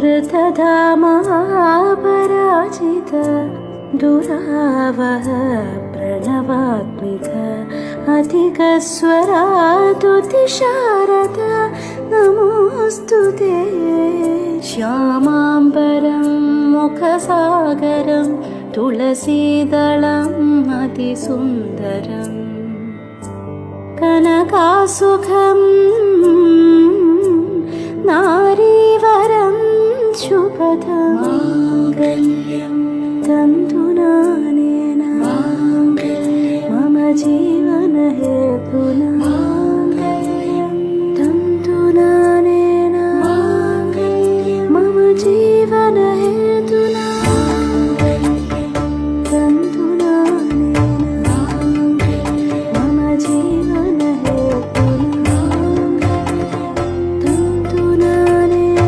ऋतधामापराजित दुरावह प्रणवात्मिक अधिकस्वरातुतिशारद नमोऽस्तु ते। श्यामाम्बरं मुखसागरं तुलसीदलम् अतिसुन्दरम् कनकासुखं नारीवरं शुभदं तन्तुनानेन मम जीवनहेतुना